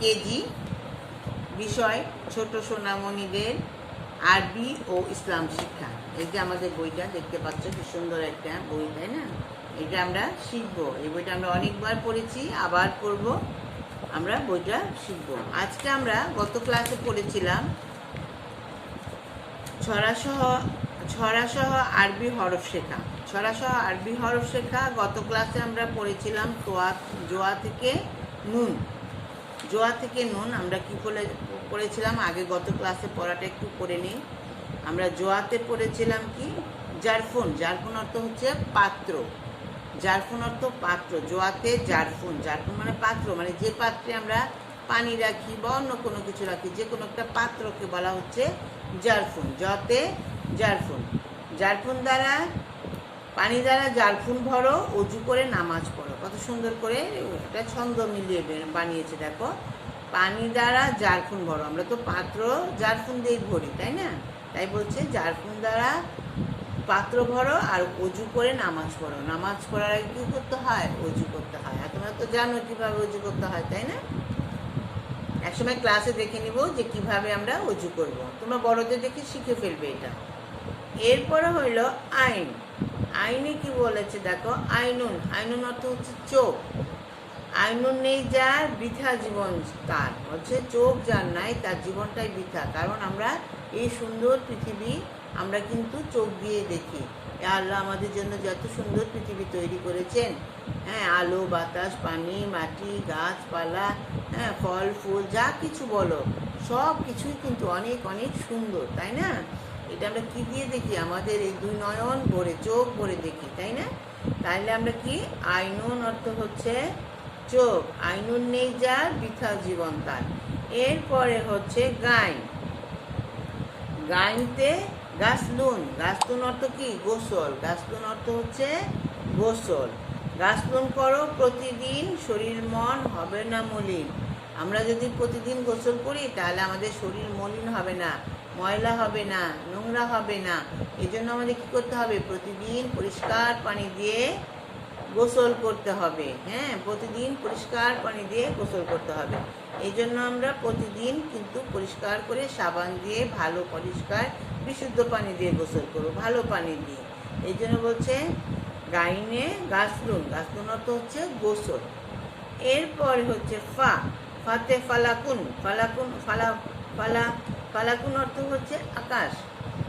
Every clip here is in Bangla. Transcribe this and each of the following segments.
কেজি বিষয় ছোট সোনামণিদের আরবি ও ইসলাম শিক্ষা। এই যে আমাদের বইটা দেখতে পাচ্ছ, কি সুন্দর একটা বই, তাই না? এটা আমরা শিখবো। এই বইটা আমরা অনেকবার পড়েছি, আবার পড়ব, আমরা বইটা শিখবো। আজকে আমরা গত ক্লাসে পড়েছিলাম ছড়াসহ আরবি হরফ শেখা। ছড়াসহ আরবি হরফ শেখা গত ক্লাসে আমরা পড়েছিলাম জোয়া থেকে নুন। জোয়া থেকে নুন আমরা কি পড়েছিলাম আগে, গত ক্লাসে পড়াটা একটু করে নিই। আমরা জোয়াতে পড়েছিলাম কি জারফুন। জারফুন অর্থ হচ্ছে পাত্র। জারফুন অর্থ পাত্র। জোয়াতে জারফুন। জারফুন মানে পাত্র, মানে যে পাত্রে আমরা পানি রাখি বা অন্য কোনো কিছু রাখি, যে কোনো একটা পাত্রকে বলা হচ্ছে জারফুন। জতে জারফুন। জারফুন দ্বারা পানি দ্বারা জারফুন ভরো, অজু করে নামাজ পড়ো। কত সুন্দর করে এটা ছন্দ মিলিয়ে বানিয়েছে, দেখো। পানি দ্বারা জারফুন ভরো, আমরা তো পাত্র জারফুন দিয়ে ভরি, তাই না? তাই বলছে জারফুন দ্বারা পাত্র ভরো আর অজু করে নামাজ পড়ো। নামাজ পড়ার আগে কী করতে হয়? অজু করতে হয়। আর তোমরা তো জানো কীভাবে অজু করতে হয়, তাই না? একসময় ক্লাসে দেখে নিব যে কিভাবে আমরা অজু করব। তোমরা বড়দের দেখে শিখে ফেলবে এটা। এরপরে হইল আইন। আইনে কি বলেছে দেখো, আইনুন। আইনুন অর্থ হচ্ছে চোখ। আইনুন নেই যার বৃথা জীবন তার, হচ্ছে চোখ যার নাই তার জীবনটাই বৃথা। কারণ আমরা এই সুন্দর পৃথিবী আমরা কিন্তু চোখ দিয়ে দেখি। আল্লাহ আমাদের জন্য যত সুন্দর পৃথিবী তৈরি করেছেন, হ্যাঁ, আলো বাতাস পানি মাটি গাছপালা, হ্যাঁ, ফল ফুল যা কিছু বলো, সব কিছুই কিন্তু অনেক অনেক সুন্দর, তাই না? এটা আমরা কি দিয়ে দেখি? আমাদের এই দুই নয়ন ভরে, চোখ ভরে দেখি, তাই না? তাইলে আমরা কি, আইনুন অর্থ হচ্ছে চোখ। আইনুন নেই যার বৃথা জীবন তার। এরপরে হচ্ছে গাইন। গাইনতে গাছলুন। গাছলুন অর্থ কি? গোসল। গাছলুন অর্থ হচ্ছে গোসল। গাছলুন করো প্রতিদিন, শরীর মন হবে না মলিন। আমরা যদি প্রতিদিন গোসল করি তাহলে আমাদের শরীর মলিন হবে না, ময়লা হবে না, নোংরা হবে না। এই জন্য আমাদের কী করতে হবে? প্রতিদিন পরিষ্কার পানি দিয়ে গোসল করতে হবে। হ্যাঁ, প্রতিদিন পরিষ্কার পানি দিয়ে গোসল করতে হবে। এই জন্য আমরা প্রতিদিন কিন্তু পরিষ্কার করে সাবান দিয়ে ভালো পরিষ্কার বিশুদ্ধ পানি দিয়ে গোসল করবো, ভালো পানি দিয়ে। এই জন্য বলছে গাইনে গাছলুন। গাছলুন অর্থ হচ্ছে গোসল। এরপরে হচ্ছে ফা। ফাতে ফালাকুন। ফালাকুন ফালাকুন অর্থ হচ্ছে আকাশ।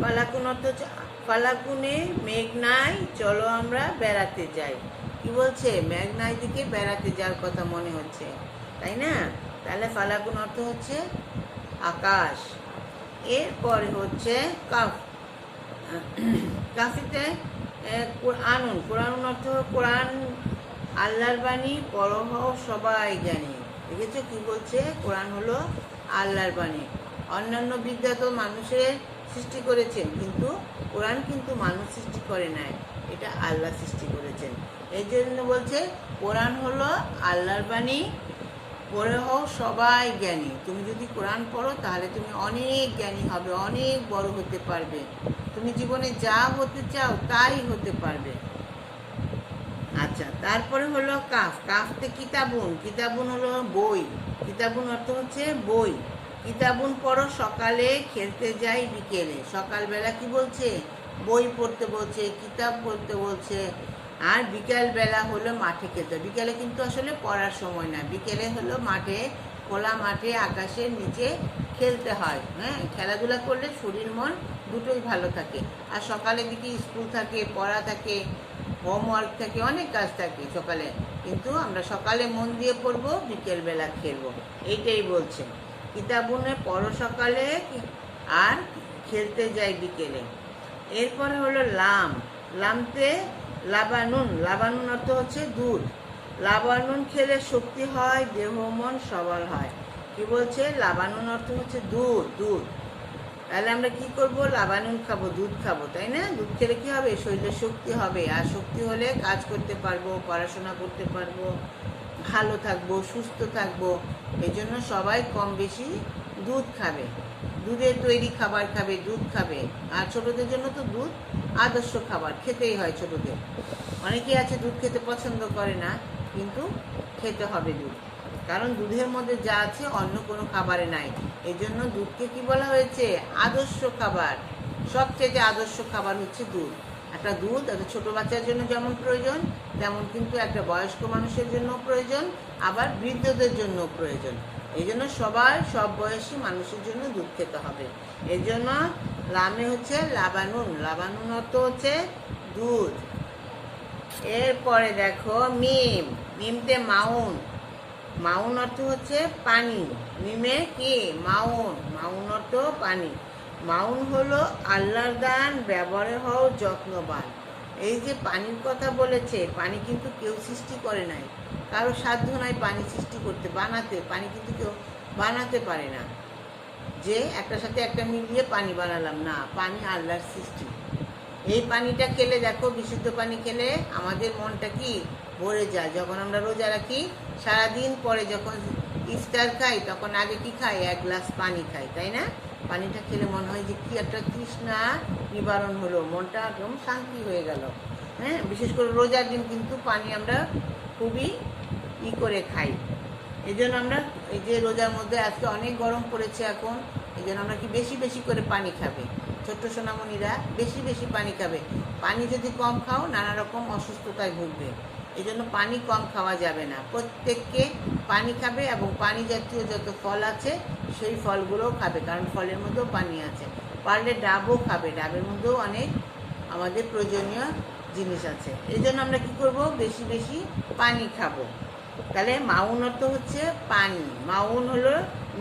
ফালাকুন অর্থ হচ্ছে ফালাকুনে মেঘ নাই, চলো আমরা বেড়াতে যাই। কি বলছে? মেঘনাই দিকে বেড়াতে যাওয়ার কথা মনে হচ্ছে, তাই না? তাহলে ফালাকুন অর্থ হচ্ছে আকাশ। এরপরে হচ্ছে কাফ। কাফিতে কোরআনুন। কোরআনুন অর্থ কোরআন আল্লাহর বাণী, পড়ো হও সবাই জানি। দেখেছো কি বলছে? কোরআন হলো আল্লাহর বাণী। অন্যান্য বিদ্যা তো মানুষের সৃষ্টি করেছেন, কিন্তু কোরআন কিন্তু মানুষ সৃষ্টি করে নাই, এটা আল্লাহ সৃষ্টি করেছেন। এই জন্য বলছে কোরআন হলো আল্লাহর বাণী, পড়ে হও সবাই জ্ঞানী। তুমি যদি কোরআন পড়ো তাহলে তুমি অনেক জ্ঞানী হবে, অনেক বড় হতে পারবে। তুমি জীবনে যা হতে চাও তাই হতে পারবে। আচ্ছা, তারপরে হলো কাফ। কাফতে কিতাবুন। কিতাবুন হলো বই। কিতাবুন অর্থ হচ্ছে বই। কিতাবুন পড়ো সকালে, খেলতে যাই বিকেলে। সকালবেলা কি বলছে? বই পড়তে বলছে, কিতাব পড়তে বলছে। আর বিকেলবেলা হলো মাঠে খেলতে। বিকেলে কিন্তু আসলে পড়ার সময় না, বিকেলে হলো মাঠে, খোলা মাঠে আকাশের নিচে খেলতে হয়। হ্যাঁ, খেলাধুলা করলে শরীর মন দুটোই ভালো থাকে। আর সকালের দিকে স্কুল থাকে, পড়া থাকে, হোমওয়ার্ক থাকে, অনেক কাজ থাকে সকালে। কিন্তু আমরা সকালে মন দিয়ে পড়বো, বিকেলবেলা খেলবো, এইটাই বলছে। কিতাবুনে পড়ো সকালে আর খেলতে যাই বিকেলে। এরপরে হলো লাম। লামতে লাবানুন। লাবানুন অর্থ হচ্ছে দুধ। লাবানুন খেলে শক্তি হয়, দেহ মন সবল হয়। কি বলছে? লাবানুন অর্থ হচ্ছে দুধ। দুধ। তাহলে আমরা কি করব? লাবানুন খাবো, দুধ খাবো, তাই না? দুধ খেলে কি হবে? শরীরে শক্তি হবে। আর শক্তি হলে কাজ করতে পারবো, পড়াশোনা করতে পারবো, ভালো থাকবো, সুস্থ থাকবো। এই জন্য সবাই কম বেশি দুধ খাবে, দুধের তৈরি খাবার খাবে, দুধ খাবে। আর ছোটদের জন্য তো দুধ আদর্শ খাবার, খেতেই হয় ছোটদের। অনেকেই আছে দুধ খেতে পছন্দ করে না, কিন্তু খেতে হবে দুধ। কারণ দুধের মধ্যে যা আছে অন্য কোনো খাবারে নাই। এই জন্য দুধকে কি বলা হয়েছে? আদর্শ খাবার। সবচেয়ে আদর্শ খাবার হচ্ছে দুধ। একটা দুধ একটা ছোট বাচ্চার জন্য যেমন প্রয়োজন, তেমন কিন্তু একটা বয়স্ক মানুষের জন্য প্রয়োজন, আবার বৃদ্ধদের জন্য প্রয়োজন। এই জন্য সবাই সব বয়সী মানুষের জন্য দুধ খেতে হবে। এই জন্য লামে হচ্ছে লাবানুন, লাবানুন অর্থ হচ্ছে দুধ। এরপরে দেখো মিম, মিমতে মাউন, মাউন অর্থ হচ্ছে পানি। মিমে কি? মাউন, মাউন অর্থ পানি। মাউন হলো আল্লাহর দান, ব্যবহারে হও যত্নবান। এই যে পানির কথা বলেছে, পানি কিন্তু কেউ সৃষ্টি করে নাই, কারো সাধ্য নাই পানি সৃষ্টি করতে, বানাতে। পানি কিন্তু কেউ বানাতে পারে না যে একটার সাথে একটা মিলিয়ে পানি বানালাম, না, পানি আল্লাহর সৃষ্টি। এই পানিটা খেলে দেখো, বিশুদ্ধ পানি খেলে আমাদের মনটা কি ভরে যায়। যখন আমরা রোজা রাখি, সারাদিন পরে যখন ইফতার খাই, তখন আগে কি খাই? এক গ্লাস পানি খাই, তাই না? পানিটা খেলে মনে হয় যে কি একটা তৃষ্ণা নিবারণ হলো, মনটা একদম শান্তি হয়ে গেল। হ্যাঁ, বিশেষ করে রোজার দিন কিন্তু পানি আমরা খুবই করে খাই। এই জন্য আমরা এই যে রোজার মধ্যে আজকে অনেক গরম পড়েছে এখন, এই জন্য আমরা কি বেশি বেশি করে পানি খাবে। ছোট্ট সোনামণিরা বেশি বেশি পানি খাবে। পানি যদি কম খাও, নানা রকম অসুস্থতায় ভুগবে। এই জন্য পানি কম খাওয়া যাবে না। প্রত্যেককে পানি খাবে, এবং পানি জাতীয় যত ফল আছে সেই ফলগুলোও খাবে, কারণ ফলের মধ্যেও পানি আছে। পারলে ডাবও খাবে, ডাবের মধ্যেও অনেক আমাদের প্রয়োজনীয় জিনিস আছে। এই জন্য আমরা কি করব? বেশি বেশি পানি খাবো। তাহলে মাউন অর্থ হচ্ছে পানি। মাউন হলো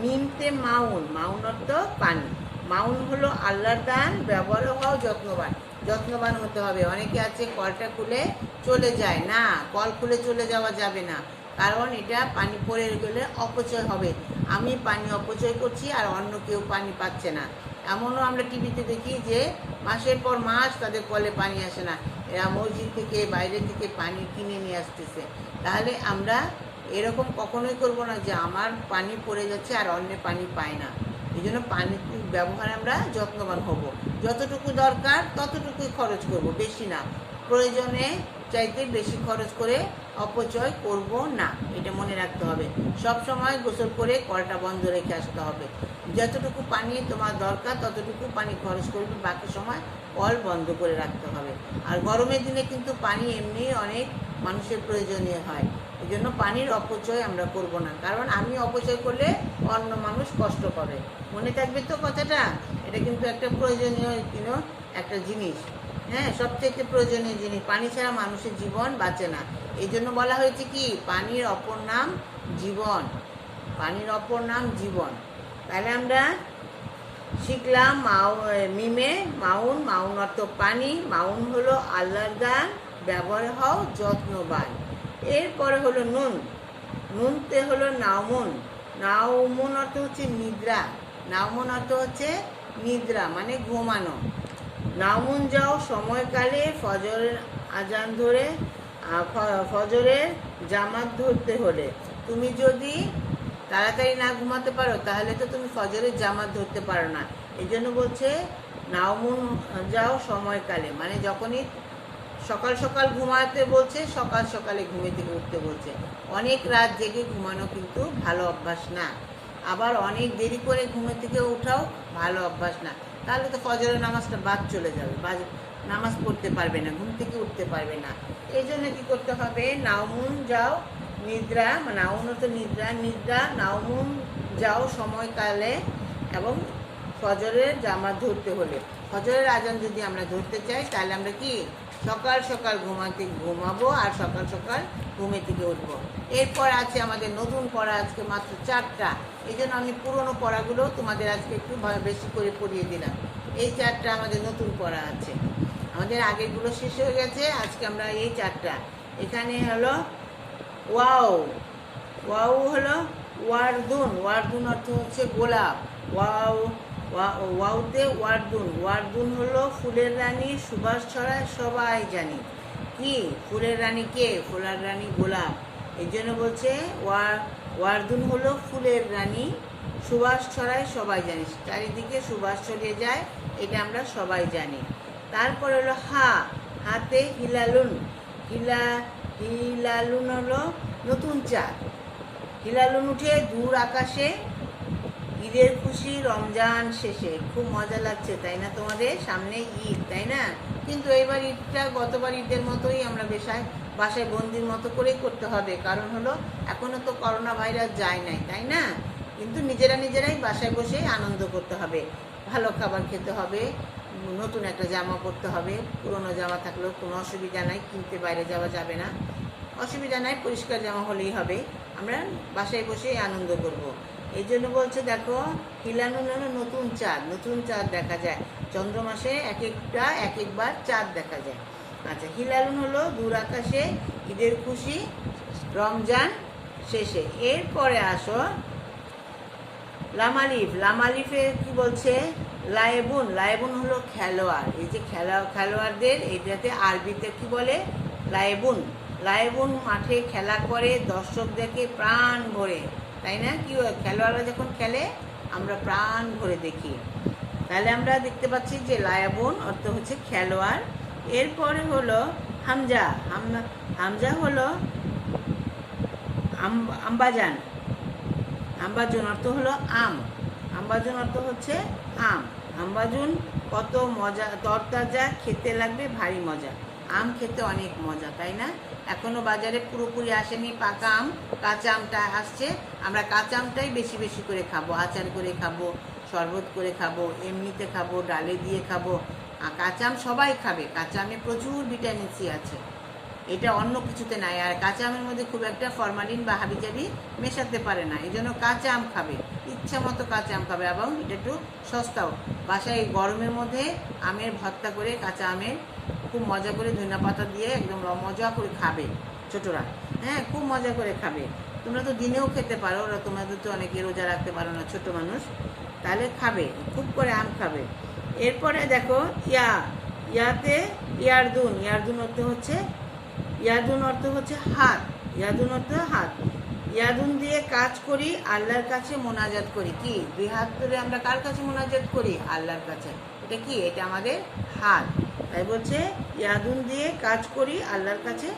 মিমতে মাউন, মাউন অর্থ পানি। মাউন হলো আল্লাহর দান, ব্যবহার হওয়া যত্নবান। যত্নবান হতে হবে। অনেকে আছে কলটা খুলে চলে যায়, না, কল খুলে চলে যাওয়া যাবে না, কারণ এটা পানি পড়ে গেলে অপচয় হবে। আমি পানি অপচয় করছি আর অন্য কেউ পানি পাচ্ছে না। এমনও আমরা টিভিতে দেখি যে মাসের পর মাস তাদের কলে পানি আসে না, এরা মসজিদ থেকে বাইরে থেকে পানি কিনে নিয়ে আসতেছে। তাহলে আমরা এরকম কখনোই করব না যে আমার পানি পড়ে যাচ্ছে আর অন্য পানি পায় না। এই জন্য পানির ব্যবহারে আমরা যত্নবান হব। যতটুকু দরকার ততটুকুই খরচ করব, বেশি না। প্রয়োজনে চাইতে বেশি খরচ করে অপচয় করব না, এটা মনে রাখতে হবে। সব সময় গোসল করে কলটা বন্ধ রেখে আসতে হবে। যতটুকু পানি তোমার দরকার ততটুকু পানি খরচ করবে, বাকি সময় কল বন্ধ করে রাখতে হবে। আর গরমের দিনে কিন্তু পানি এমনি অনেক মানুষের প্রয়োজনীয় হয়। এই জন্য পানির অপচয় আমরা করব না, কারণ আমি অপচয় করলে অন্য মানুষ কষ্ট পাবে। মনে থাকবে তো কথাটা? এটা কিন্তু একটা প্রয়োজনীয় একটা জিনিস। হ্যাঁ, সবচেয়ে প্রয়োজনীয় জিনিস। পানি ছাড়া মানুষের জীবন বাঁচে না। এই জন্য বলা হয়েছে কি? পানির অপর নাম জীবন। পানির অপর নাম জীবন। তাহলে আমরা শিখলাম মিমে মাউন, মাউন অর্থ পানি। মাউন হলো আল্লাহর দান, ব্যবহার হও যত্নবান। এরপরে হলো নুন, নুনতে হলো নাউমুন। নাউমুন অর্থ হচ্ছে নিদ্রা। নাউমুন অর্থ হচ্ছে নিদ্রা, মানে ঘুমানো। নাউমুন যাও সময়কালে, ফজরের আজান ধরে, ফজরের জামাত ধরতে হলে। তুমি যদি তাড়াতাড়ি না ঘুমাতে পারো, তাহলে তো তুমি ফজরের জামাত ধরতে পারো না। এই জন্য বলছে নাউমুন যাও সময়কালে, মানে যখনই সকাল সকাল ঘুমাতে বলছে, সকাল সকালে ঘুমে থেকে উঠতে বলছে। অনেক রাত জেগে ঘুমানো কিন্তু ভালো অভ্যাস না, আবার অনেক দেরি করে ঘুমে থেকে ওঠাও ভালো অভ্যাস না। তাহলে তো ফজরের নামাজটা বাদ চলে যাবে, নামাজ পড়তে পারবে না, ঘুম থেকে উঠতে পারবে না। এই জন্য কী করতে হবে? নাউমুন যাও নিদ্রা, নাউন তো নিদ্রা, নিদ্রা নাউমুন যাও সময়কালে, এবং ফজরের জামাত ধরতে হলে। ফজরের আজান যদি আমরা ধরতে চাই, তাহলে আমরা কি সকাল সকাল ঘুমাবো আর সকাল সকাল ঘুমে থেকে উঠবো। এরপর আছে আমাদের নতুন পড়া, আজকে মাত্র 4টা। এই জন্য আমি পুরনো পড়াগুলো তোমাদের আজকে একটু বেশি করে পড়িয়ে দিলাম। এই 4টা আমাদের নতুন পড়া আছে, আমাদের আগেরগুলো শেষ হয়ে গেছে। আজকে আমরা এই 4টা। এখানে হলো ওয়াও, ওয়াও হলো ওয়ার্দুন, ওয়ার্দুন অর্থ হচ্ছে গোলাপ। ওয়াও, ওয়াওতে ওয়ার্দুন, ওয়ার্দুন হলো ফুলের রানী, সুবাস ছড়ায় সবাই জানি। কি ফুলের রানী? কে? ফুলের রানী গোলাপ। এই জন্য বলছে ওয়ার্দুন হলো ফুলের রানী, সুবাস ছড়ায় সবাই জানি। চারিদিকে সুবাস ছড়িয়ে যায়, এটা আমরা সবাই জানি। তারপর হলো হাতে হিলালুন, হিলালুন হলো নতুন চাঁদ। হিলালুন উঠে দূর আকাশে, ঈদের খুশি রমজান শেষে। খুব মজা লাগছে তাই না তোমাদের? সামনে ঈদ তাই না? কিন্তু এবার ঈদটা গতবার ঈদের মতোই আমরা বাসায় বন্দির মতো করেই করতে হবে, কারণ হলো এখনো তো করোনা ভাইরাস যায় নাই তাই না? কিন্তু নিজেরাই বাসায় বসে আনন্দ করতে হবে, ভালো খাবার খেতে হবে, নতুন একটা জামা পরতে হবে, পুরনো জামা থাকলেও কোনো অসুবিধা নাই, কিনতে বাইরে যাওয়া যাবে না, অসুবিধা নাই, পরিষ্কার জামা হলেই হবে। আমরা বাসায় বসেই আনন্দ করব। এই জন্য বলছে দেখো, হিলালুন হলো নতুন চাঁদ দেখা যায়, চন্দ্র মাসে একবার চাঁদ দেখা যায়। আচ্ছা, হিলালুন হলো দূর আকাশে, ঈদের খুশি রমজান শেষে। এরপরে আসো লামালিফে কি বলছে? লায়েবুন হলো খেলোয়াড়। এই যে খেলোয়াড়দের এইটাতে আরবিতে কি বলে? লায়েবুন মাঠে খেলা করে, দর্শক দেখে প্রাণ ভরে, তাই না? কি খেলোয়াড়রা যখন খেলে আমরা প্রাণ ভরে দেখি। তাহলে আমরা দেখতে পাচ্ছি যে লায়াবুন অর্থ হচ্ছে খেলোয়াড়। এরপরে হলো হামজা হলো আম্বাজন অর্থ হলো আম। আম্বাজন অর্থ হচ্ছে আম। আম্বাজুন কত মজা, তরতাজা, খেতে লাগবে ভারী মজা। আম খেতে অনেক মজা তাই না? এখনো বাজারে পুরোপুরি আসেনি পাকা আম, কাঁচা আমটা আসছে। আমরা কাঁচা আমটাই বেশি করে খাবো, আচার করে খাবো, শরবত করে খাবো, এমনিতে খাবো, ডালে দিয়ে খাবো। কাঁচা আম সবাই খাবে, কাঁচা আমে প্রচুর ভিটামিন সি আছে, এটা অন্য কিছুতে নাই। আর কাঁচা আমের মধ্যে খুব একটা ফরমালিন বা হাবিজাবি মেশাতে পারে না, এই জন্য কাঁচা আম খাবে, ইচ্ছা মতো কাঁচা আম খাবে, এবং এটা একটু সস্তাও। বাসায় গরমের মধ্যে আমের ভর্তা করে, কাঁচা আমের খুব মজা করে ধনিয়া পাতা দিয়ে একদম মজা করে খাবে ছোটরা। হ্যাঁ, খুব মজা করে খাবে। তোমরা তো দিনেও খেতে পারো, ওরা তোমাদের তো অনেকে রোজা রাখতে পারো না, ছোট মানুষ, তাহলে খাবে, খুব করে আম খাবে। এরপরে দেখো ইয়ারদুন অর্থ হচ্ছে হাত। ইয়াদুন দিয়ে কাজ করি, আল্লাহর কাছে মোনাজাত করি। কি? দুই হাত ধরে আমরা কার কাছে মোনাজাত করি? আল্লাহর কাছে। এটা কি? এটা আমাদের হাত। তাই বলছে ইয়াদুন দিয়ে কাজ করি, আল্লাহর কাছে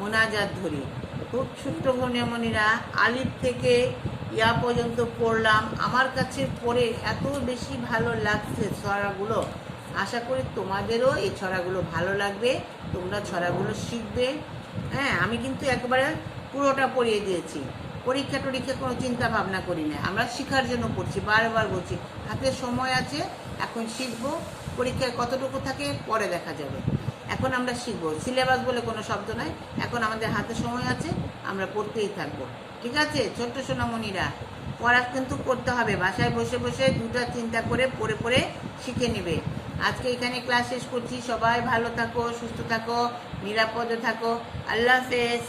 মোনাজাত ধরি। খুব ছোট্ট মনিরা, আলিফ থেকে ইয়া পর্যন্ত পড়লাম। আমার কাছে পড়ে এত বেশি ভালো লাগছে ছড়াগুলো। আশা করি তোমাদেরও এই ছড়াগুলো ভালো লাগবে, তোমরা ছড়াগুলো শিখবে। হ্যাঁ, আমি কিন্তু একেবারে পুরোটা পড়িয়ে দিয়েছি, পরীক্ষা কোনো চিন্তা ভাবনা করি না, আমরা শেখার জন্য পড়ছি। বারবার বলছি, হাতে সময় আছে, এখন শিখবো। পরীক্ষায় কতটুকু থাকে পরে দেখা যাবে, এখন আমরা শিখবো। সিলেবাস বলে কোনো শব্দ নাই, এখন আমাদের হাতে সময় আছে, আমরা পড়তেই থাকবো। ঠিক আছে ছোট্ট সোনামণিরা, পড়া কিন্তু করতে হবে, বাসায় বসে দুটা চিন্তা করে পড়ে শিখে নেবে। আজকে এখানে ক্লাস শেষ করছি। সবাই ভালো থাকো, সুস্থ থাকো, নিরাপদে থাকো। আল্লাহ হাফেজ।